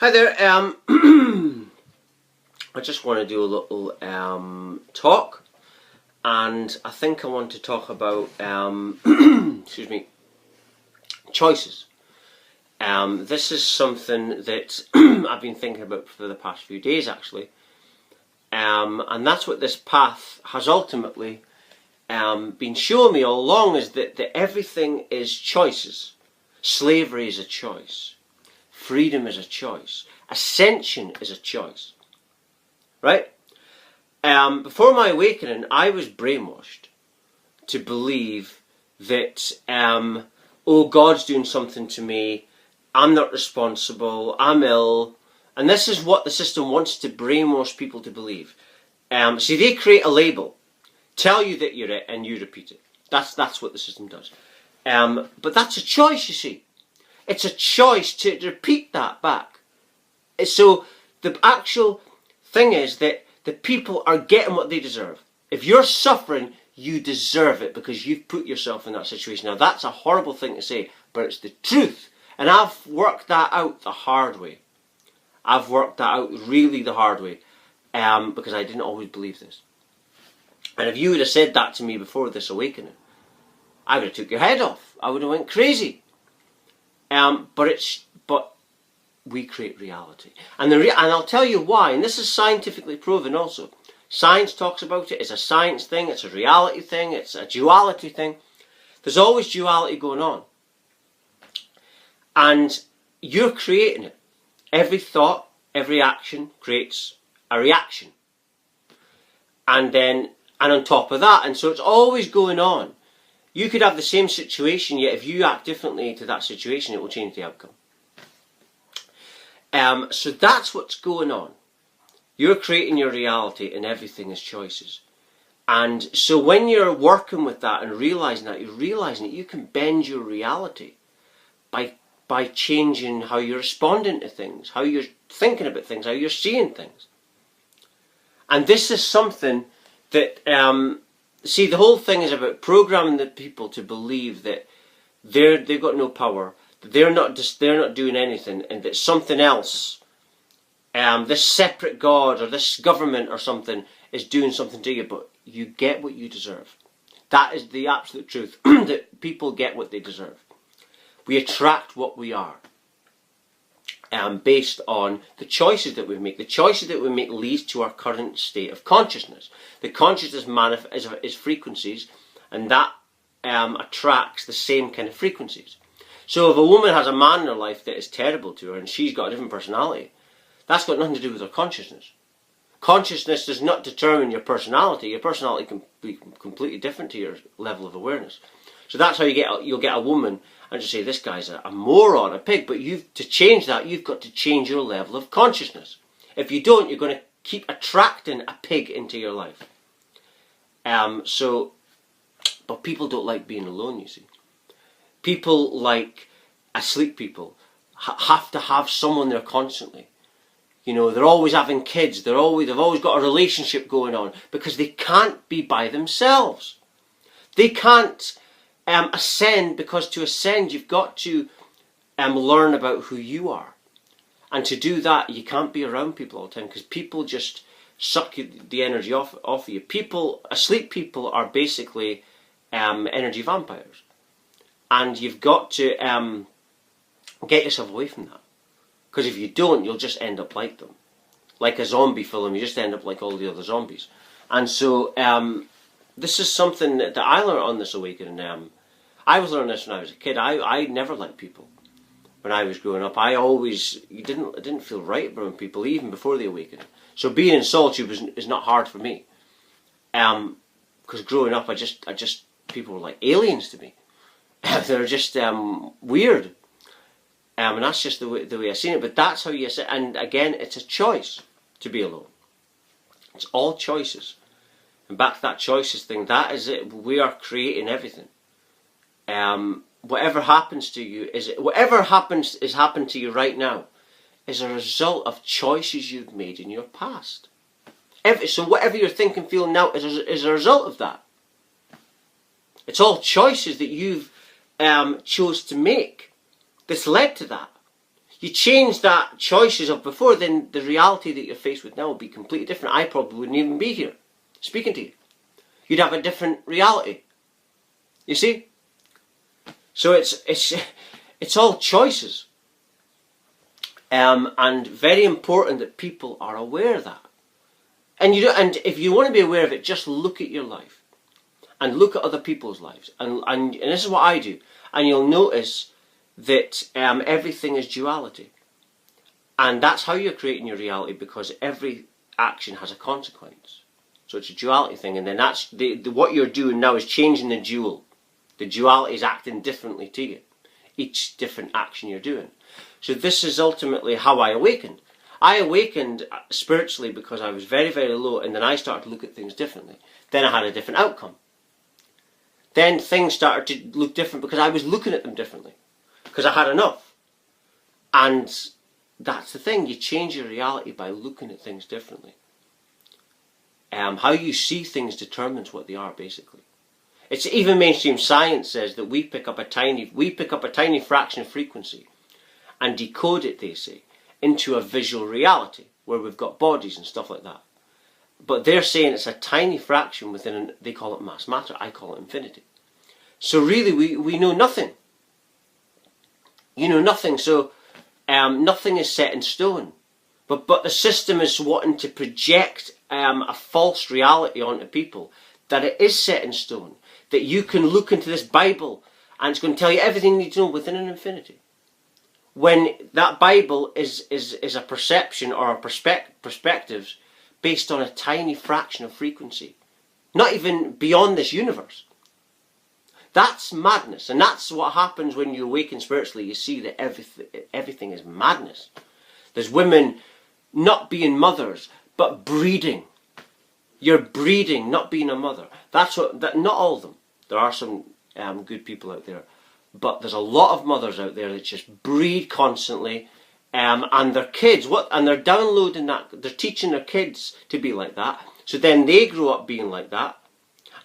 Hi there. I just want to do a little talk, and I think I want to talk about excuse me, choices. This is something that I've been thinking about for the past few days, actually, and that's what this path has ultimately been showing me all along: is that everything is choices. Slavery is a choice. Freedom is a choice. Ascension is a choice. Right? Before my awakening, I was brainwashed to believe that, oh, God's doing something to me, I'm not responsible, I'm ill, and this is what the system wants to brainwash people to believe. See, they create a label, tell you that you're it, and you repeat it. That's what the system does. But that's a choice, you see. It's a choice to repeat that back. So the actual thing is that the people are getting what they deserve. If you're suffering, you deserve it because you've put yourself in that situation. Now that's a horrible thing to say, but it's the truth. And I've worked that out the hard way. I've worked that out really the hard way because I didn't always believe this. And if you would have said that to me before this awakening, I would have took your head off. I would have went crazy. But we create reality, and I'll tell you why. And this is scientifically proven also. Science talks about it. It's a science thing. It's a reality thing. It's a duality thing. There's always duality going on, and you're creating it. Every thought, every action creates a reaction, and on top of that, and so it's always going on. You could have the same situation, yet if you act differently to that situation, it will change the outcome. So that's what's going on. You're creating your reality, and everything is choices. And so when you're working with that and realizing that, you're realizing that you can bend your reality by changing how you're responding to things, how you're thinking about things, how you're seeing things. And this is something that... see, the whole thing is about programming the people to believe that they've got no power, that they're not doing anything, and that something else, this separate God or this government or something, is doing something to you. But you get what you deserve. That is the absolute truth. That people get what they deserve. We attract what we are. Based on the choices that we make. The choices that we make leads to our current state of consciousness. The consciousness is frequencies, and that attracts the same kind of frequencies. So if a woman has a man in her life that is terrible to her, and she's got a different personality, that's got nothing to do with her consciousness. Consciousness does not determine your personality. Your personality can be completely different to your level of awareness. So that's how you'll get a woman and just say, this guy's a moron, a pig. But to change that, you've got to change your level of consciousness. If you don't, you're going to keep attracting a pig into your life. But people don't like being alone, you see. People like asleep people have to have someone there constantly. You know, they're always having kids. They've always got a relationship going on because they can't be by themselves. They can't ascend, because to ascend you've got to learn about who you are, and to do that you can't be around people all the time because people just suck the energy off of you. Asleep people are basically energy vampires, and you've got to get yourself away from that, because if you don't, you'll just end up like them, like a zombie film. You just end up like all the other zombies. And so this is something that I learned on this awakening. I was learning this when I was a kid. I never liked people when I was growing up. I didn't feel right around people even before the awakening. So being in solitude is not hard for me. Because growing up, people were like aliens to me. They're just weird. And that's just the way I seen it. But that's how you see it. And again, it's a choice to be alone. It's all choices. And back to that choices thing, that is it. We are creating everything. Whatever happens to you is happened to you right now is a result of choices you've made in your past. So whatever you're thinking, feeling now is a result of that. It's all choices that you've chose to make that's led to that. you change that choices of before, then the reality that you're faced with now will be completely different. I probably wouldn't even be here speaking to you. You'd have a different reality. You see? So it's all choices. And very important that people are aware of that. And if you want to be aware of it, just look at your life. And look at other people's lives. And this is what I do. And you'll notice that everything is duality. And that's how you're creating your reality, because every action has a consequence. So it's a duality thing. And then that's what you're doing now is changing the dual. The duality is acting differently to you. Each different action you're doing. So this is ultimately how I awakened. I awakened spiritually because I was very, very low, and then I started to look at things differently. Then I had a different outcome. Then things started to look different because I was looking at them differently. Because I had enough. And that's the thing, you change your reality by looking at things differently. How you see things determines what they are, basically. It's even mainstream science says that we pick up a tiny fraction of frequency and decode it, they say, into a visual reality where we've got bodies and stuff like that. But they're saying it's a tiny fraction within, they call it mass matter, I call it infinity. So really we know nothing. You know nothing, so nothing is set in stone. But the system is wanting to project a false reality onto people, that it is set in stone, that you can look into this Bible and it's going to tell you everything you need to know within an infinity. When that Bible is a perception or a perspectives based on a tiny fraction of frequency. Not even beyond this universe. That's madness. And that's what happens when you awaken spiritually. You see that everything is madness. There's women not being mothers, but breeding. You're breeding, not being a mother. Not all of them. There are some good people out there. But there's a lot of mothers out there that just breed constantly, and their kids, and they're downloading that, they're teaching their kids to be like that, so then they grow up being like that,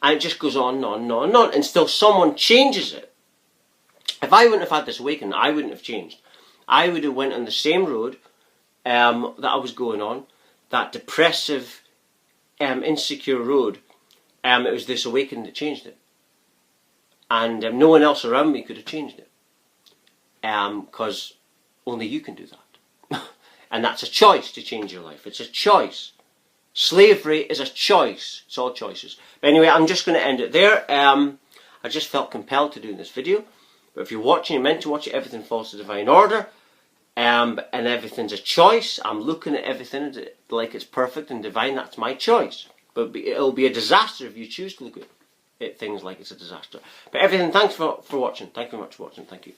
and it just goes on and on and on and on, until someone changes it. If I wouldn't have had this awakening, I wouldn't have changed. I would have went on the same road that I was going on, that depressive, insecure road. It was this awakening that changed it. And no one else around me could have changed it. Because only you can do that. And that's a choice to change your life. It's a choice. Slavery is a choice. It's all choices. But anyway, I'm just going to end it there. I just felt compelled to do this video. But if you're watching, you're meant to watch it. Everything falls to divine order. And everything's a choice. I'm looking at everything like it's perfect and divine. That's my choice. But it'll be a disaster if you choose to look at things like it's a disaster. But everything, thanks for watching. Thank you very much for watching. Thank you.